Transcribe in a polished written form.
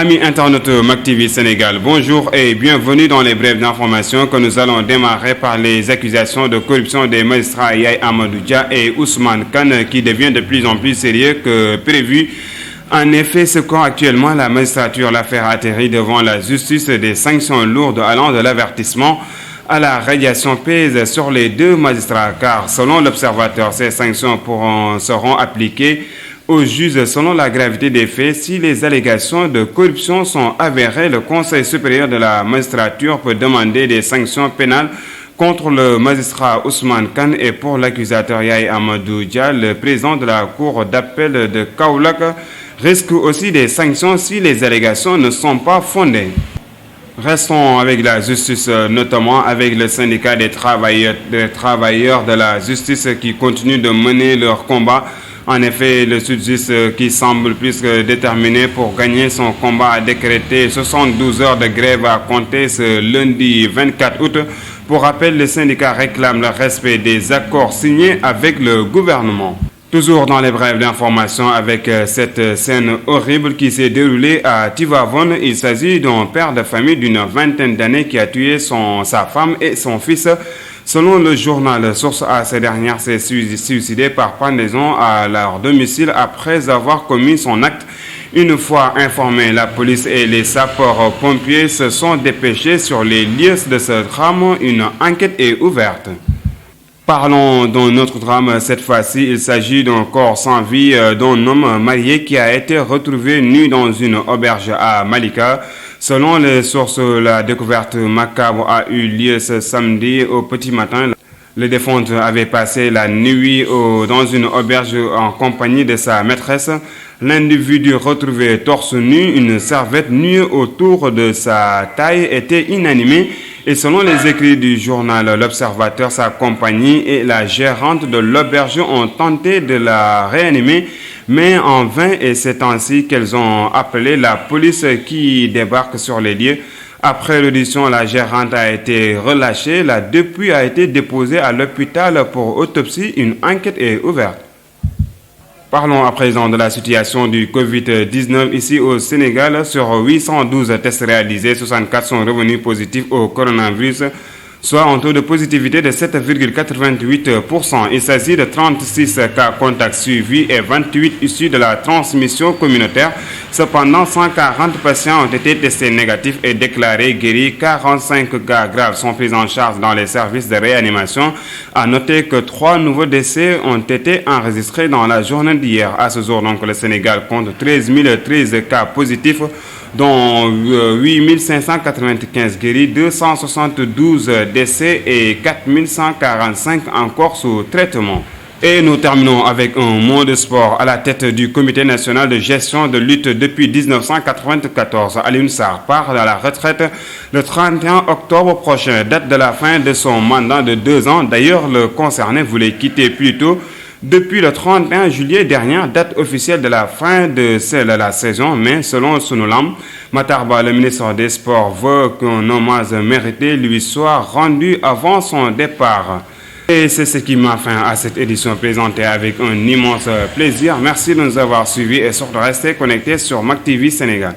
Amis internautes MacTV Sénégal, bonjour et bienvenue dans les brèves d'information que nous allons démarrer par les accusations de corruption des magistrats Yaye Amadou Dia et Ousmane Kane qui devient de plus en plus sérieux que prévu. En effet, ce qu'actuellement la magistrature l'affaire atterrit devant la justice, des sanctions lourdes allant de l'avertissement à la radiation pèsent sur les deux magistrats car selon l'observateur, ces sanctions seront appliquées aux juges selon la gravité des faits. Si les allégations de corruption sont avérées, le Conseil supérieur de la magistrature peut demander des sanctions pénales contre le magistrat Ousmane Kane et pour l'accusateur Yaye Amadou Dia. Le président de la Cour d'appel de Kaolack risque aussi des sanctions si les allégations ne sont pas fondées. Restons avec la justice, notamment avec le syndicat des travailleurs de la justice qui continuent de mener leur combat. En effet, le Sud-Just qui semble plus que déterminé pour gagner son combat a décrété 72 heures de grève à compter ce lundi 24 août. Pour rappel, le syndicat réclame le respect des accords signés avec le gouvernement. Toujours dans les brèves d'information avec cette scène horrible qui s'est déroulée à Tivavone. Il s'agit d'un père de famille d'une vingtaine d'années qui a tué sa femme et son fils. Selon le journal Source A, ces dernières s'est suicidée par pendaison à leur domicile après avoir commis son acte. Une fois informés, la police et les sapeurs-pompiers se sont dépêchés sur les lieux de ce drame. Une enquête est ouverte. Parlons d'un autre drame. Cette fois-ci, il s'agit d'un corps sans vie d'un homme marié qui a été retrouvé nu dans une auberge à Malika. Selon les sources, la découverte macabre a eu lieu ce samedi au petit matin. Le défunt avait passé la nuit dans une auberge en compagnie de sa maîtresse. L'individu retrouvé torse nu, une serviette nue autour de sa taille, était inanimé. Et selon les écrits du journal L'Observateur, sa compagnie et la gérante de l'auberge ont tenté de la réanimer, mais en vain, et c'est ainsi qu'elles ont appelé la police qui débarque sur les lieux. Après l'audition, la gérante a été relâchée. La dépouille a été déposée à l'hôpital pour autopsie. Une enquête est ouverte. Parlons à présent de la situation du Covid-19 ici au Sénégal. Sur 812 tests réalisés, 64 sont revenus positifs au coronavirus, soit un taux de positivité de 7,88%. Il s'agit de 36 cas contacts suivis et 28 issus de la transmission communautaire. Cependant, 140 patients ont été testés négatifs et déclarés guéris. 45 cas graves sont pris en charge dans les services de réanimation. À noter que 3 nouveaux décès ont été enregistrés dans la journée d'hier. À ce jour, donc, le Sénégal compte 13 013 cas positifs, dont 8 595 guéris, 272 décès et 4 145 encore sous traitement. Et nous terminons avec un mot de sport. À la tête du Comité national de gestion de lutte depuis 1994, Alioune Sarr part à la retraite le 31 octobre prochain, date de la fin de son mandat de 2 ans. D'ailleurs, le concerné voulait quitter plus tôt. Depuis le 31 juillet dernier, date officielle de la fin de la saison, mais selon Sunulam, Matar Ba, le ministre des Sports, veut qu'un hommage mérité lui soit rendu avant son départ. Et c'est ce qui m'a fait à cette édition présentée avec un immense plaisir. Merci de nous avoir suivis et surtout restez connectés sur MacTV Sénégal.